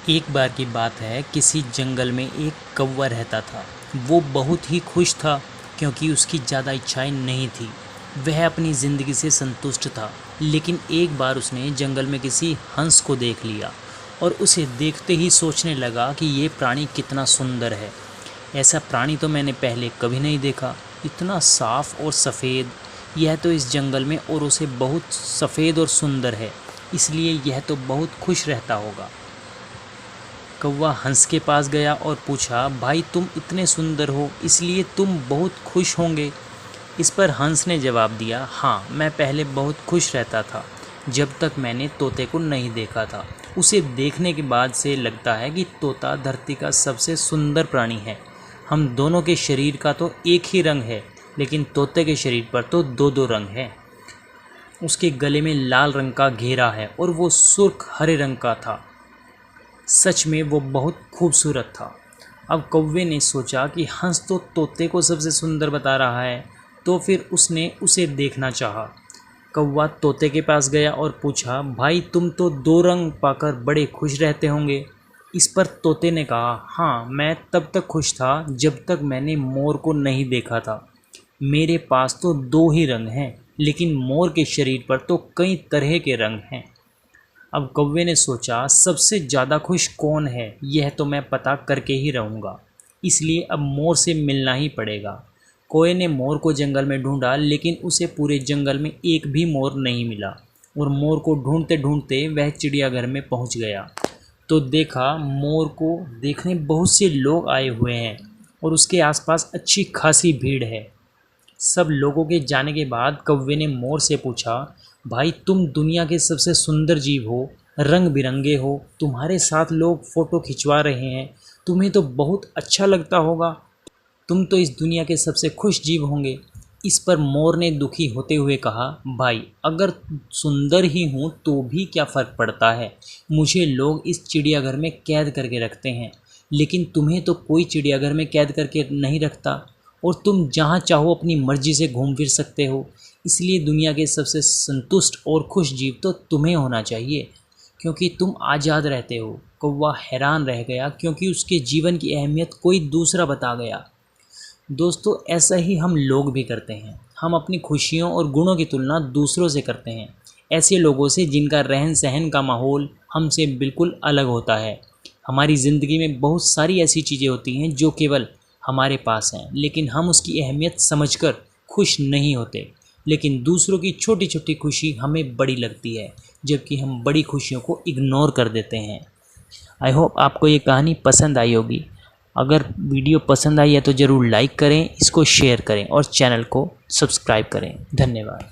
एक बार की बात है, किसी जंगल में एक कौवा रहता था। वो बहुत ही खुश था क्योंकि उसकी ज़्यादा इच्छाएं नहीं थी। वह अपनी ज़िंदगी से संतुष्ट था। लेकिन एक बार उसने जंगल में किसी हंस को देख लिया और उसे देखते ही सोचने लगा कि ये प्राणी कितना सुंदर है। ऐसा प्राणी तो मैंने पहले कभी नहीं देखा। इतना साफ और सफ़ेद, यह तो इस जंगल में और उसे बहुत सफ़ेद और सुंदर है, इसलिए यह तो बहुत खुश रहता होगा। कौवा हंस के पास गया और पूछा, भाई तुम इतने सुंदर हो इसलिए तुम बहुत खुश होंगे। इस पर हंस ने जवाब दिया, हाँ मैं पहले बहुत खुश रहता था जब तक मैंने तोते को नहीं देखा था। उसे देखने के बाद से लगता है कि तोता धरती का सबसे सुंदर प्राणी है। हम दोनों के शरीर का तो एक ही रंग है, लेकिन तोते के शरीर पर तो दो दो रंग हैं। उसके गले में लाल रंग का घेरा है और वो सुर्ख हरे रंग का था। सच में वो बहुत खूबसूरत था। अब कौवे ने सोचा कि हंस तो तोते को सबसे सुंदर बता रहा है, तो फिर उसने उसे देखना चाहा। कौवा तोते के पास गया और पूछा, भाई तुम तो दो रंग पाकर बड़े खुश रहते होंगे। इस पर तोते ने कहा, हाँ मैं तब तक खुश था जब तक मैंने मोर को नहीं देखा था। मेरे पास तो दो ही रंग हैं, लेकिन मोर के शरीर पर तो कई तरह के रंग हैं। अब कौवे ने सोचा, सबसे ज़्यादा खुश कौन है यह तो मैं पता करके ही रहूँगा, इसलिए अब मोर से मिलना ही पड़ेगा। कौवे ने मोर को जंगल में ढूंढा, लेकिन उसे पूरे जंगल में एक भी मोर नहीं मिला और मोर को ढूंढते ढूंढते वह चिड़ियाघर में पहुंच गया तो देखा मोर को देखने बहुत से लोग आए हुए हैं और उसके आसपास अच्छी खासी भीड़ है। सब लोगों के जाने के बाद कौवे ने मोर से पूछा, भाई तुम दुनिया के सबसे सुंदर जीव हो, रंग बिरंगे हो, तुम्हारे साथ लोग फ़ोटो खिंचवा रहे हैं, तुम्हें तो बहुत अच्छा लगता होगा, तुम तो इस दुनिया के सबसे खुश जीव होंगे। इस पर मोर ने दुखी होते हुए कहा, भाई अगर सुंदर ही हूँ तो भी क्या फ़र्क पड़ता है, मुझे लोग इस चिड़ियाघर में कैद करके रखते हैं, लेकिन तुम्हें तो कोई चिड़ियाघर में कैद करके नहीं रखता और तुम जहाँ चाहो अपनी मर्ज़ी से घूम फिर सकते हो। इसलिए दुनिया के सबसे संतुष्ट और खुश जीव तो तुम्हें होना चाहिए, क्योंकि तुम आज़ाद रहते हो। कौवा हैरान रह गया क्योंकि उसके जीवन की अहमियत कोई दूसरा बता गया। दोस्तों, ऐसा ही हम लोग भी करते हैं। हम अपनी खुशियों और गुणों की तुलना दूसरों से करते हैं, ऐसे लोगों से जिनका रहन सहन का माहौल हमसे बिल्कुल अलग होता है। हमारी ज़िंदगी में बहुत सारी ऐसी चीज़ें होती हैं जो केवल हमारे पास हैं, लेकिन हम उसकी अहमियत समझकर खुश नहीं होते। लेकिन दूसरों की छोटी छोटी खुशी हमें बड़ी लगती है, जबकि हम बड़ी खुशियों को इग्नोर कर देते हैं। आई होप आपको ये कहानी पसंद आई होगी। अगर वीडियो पसंद आई है तो ज़रूर लाइक करें, इसको शेयर करें और चैनल को सब्सक्राइब करें। धन्यवाद।